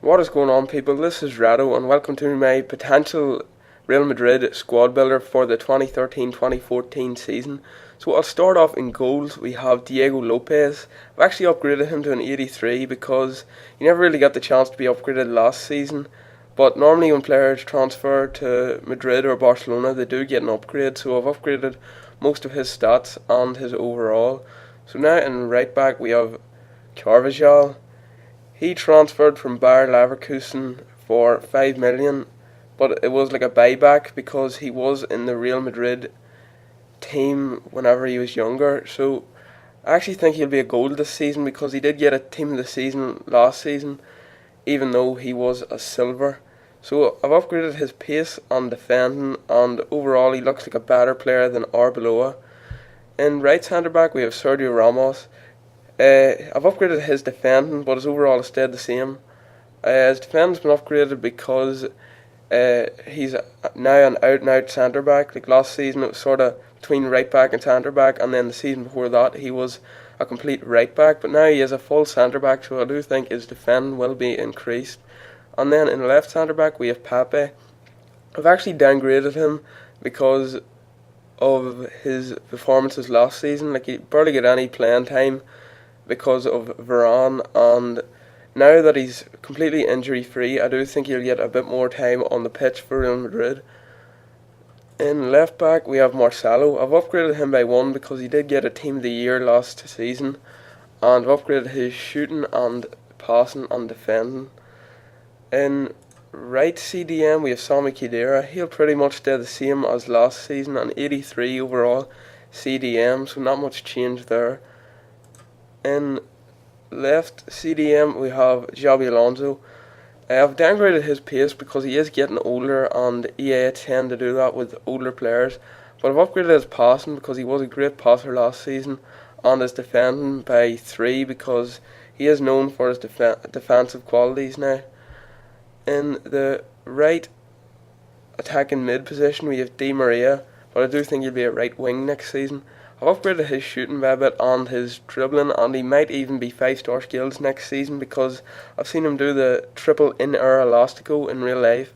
What is going on, people? This is Rado, and welcome to my potential Real Madrid squad builder for the 2013-2014 season. So I'll start off in goals. We have Diego Lopez. I've actually upgraded him to an 83 because he never really got the chance to be upgraded last season. But normally when players transfer to Madrid or Barcelona, they do get an upgrade. So I've upgraded most of his stats and his overall. So now in right back we have Carvajal. He transferred from Bayer Leverkusen for 5 million, but it was like a buyback because he was in the Real Madrid team whenever he was younger. So I actually think he'll be a gold this season because he did get a team of the season last season, even though he was a silver. So I've upgraded his pace and defending, and overall he looks like a better player than Arbeloa. In right centre back we have Sergio Ramos. I've upgraded his defending, but his overall has stayed the same. His defending's been upgraded because he's now an out-and-out centre-back. Like last season it was sort of between right-back and centre-back, and then the season before that he was a complete right-back, but now he is a full centre-back, so I do think his defending will be increased. And then in left centre-back we have Pepe. I've actually downgraded him because of his performances last season. Like he barely got any playing time because of Varane, and now that he's completely injury free, I do think he'll get a bit more time on the pitch for Real Madrid. In left back we have Marcelo. I've upgraded him by 1 because he did get a team of the year last season, and I've upgraded his shooting and passing and defending. In right CDM we have Sami Khedira. He'll pretty much stay the same as last season, an 83 overall CDM, so not much change there. In left CDM we have Xabi Alonso. I've downgraded his pace because he is getting older, and EA tend to do that with older players. But I've upgraded his passing because he was a great passer last season, and his defending by 3 because he is known for his defensive qualities now. In the right attacking mid position we have Di Maria, but I do think he'll be a right wing next season. I've upgraded his shooting by a bit and his dribbling, and he might even be 5-star skills next season because I've seen him do the triple in-air elastico in real life,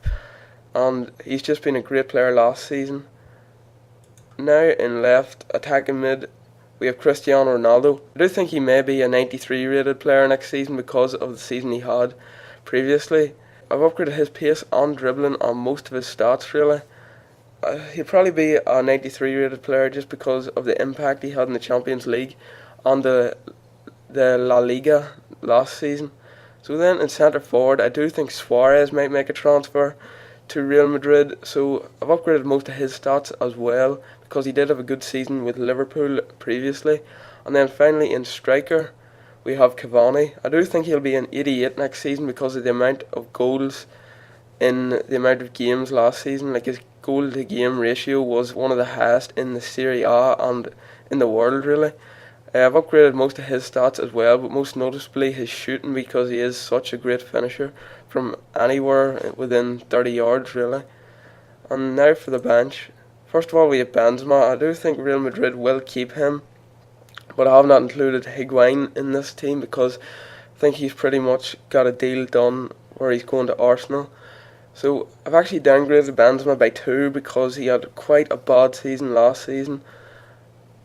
and he's just been a great player last season. Now in left attacking mid we have Cristiano Ronaldo. I do think he may be a 93 rated player next season because of the season he had previously. I've upgraded his pace and dribbling and most of his stats really. He'll probably be a 93 rated player just because of the impact he had in the Champions League and the La Liga last season. So then in centre forward I do think Suarez might make a transfer to Real Madrid, so I've upgraded most of his stats as well because he did have a good season with Liverpool previously. And then finally in striker we have Cavani. I do think he'll be an 88 next season because of the amount of goals in the amount of games last season. Like his goal to game ratio was one of the highest in the Serie A and in the world really. I've upgraded most of his stats as well, but most noticeably his shooting because he is such a great finisher from anywhere within 30 yards really. And now for the bench. First of all we have Benzema. I do think Real Madrid will keep him, but I have not included Higuain in this team because I think he's pretty much got a deal done where he's going to Arsenal. So I've actually downgraded Benzema by 2 because he had quite a bad season last season,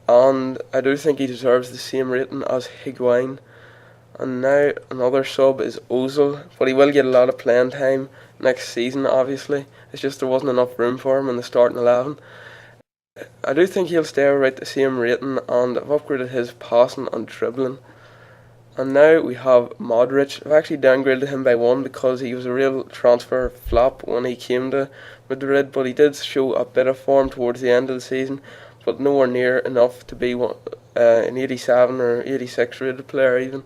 and I do think he deserves the same rating as Higuain. And now another sub is Ozil, but he will get a lot of playing time next season obviously. It's just there wasn't enough room for him in the starting 11. I do think he'll stay right the same rating, and I've upgraded his passing and dribbling. And now we have Modric. I've actually downgraded him by 1 because he was a real transfer flop when he came to Madrid, but he did show a bit of form towards the end of the season, but nowhere near enough to be an 87 or 86 rated player even.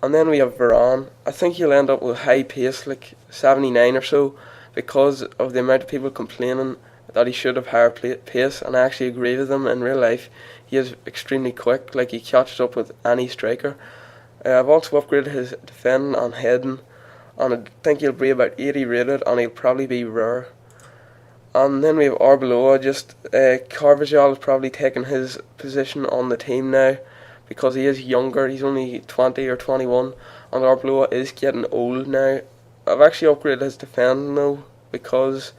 And then we have Varane. I think he'll end up with high pace, like 79 or so, because of the amount of people complaining that he should have higher pace, and I actually agree with them. In real life he is extremely quick, like he catches up with any striker. I've also upgraded his defending and heading, and I think he'll be about 80 rated, and he'll probably be rare. And then we have Arbeloa. Carvajal is probably taking his position on the team now because he is younger. He's only 20 or 21, and Arbeloa is getting old now. I've actually upgraded his defending though, because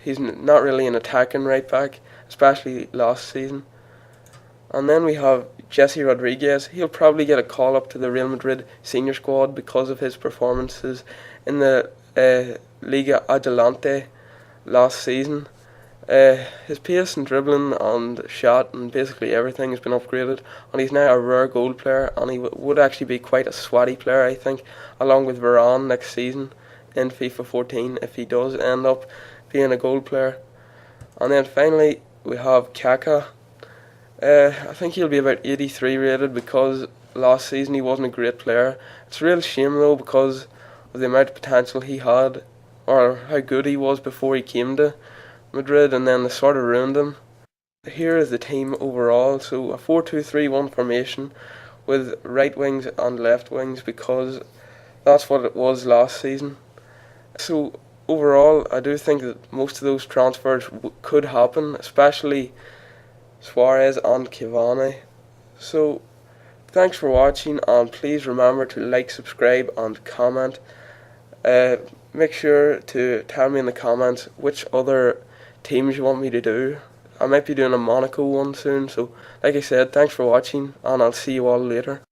he's not really an attacking right back, especially last season. And then we have Jesse Rodriguez. He'll probably get a call up to the Real Madrid senior squad because of his performances in the Liga Adelante last season. His pace and dribbling and shot and basically everything has been upgraded, and he's now a rare gold player, and he would actually be quite a swatty player, I think, along with Varane next season in FIFA 14 if he does end up being a gold player. And then finally we have Kaká. I think he'll be about 83 rated because last season he wasn't a great player. It's a real shame though, because of the amount of potential he had, or how good he was before he came to Madrid, and then they sort of ruined him. Here is the team overall. So a 4-2-3-1 formation with right wings and left wings, because that's what it was last season. So overall, I do think that most of those transfers could happen, especially Suarez and Cavani. So thanks for watching, and please remember to like, subscribe and comment. Make sure to tell me in the comments which other teams you want me to do. I might be doing a Monaco one soon. So like I said, thanks for watching, and I'll see you all later.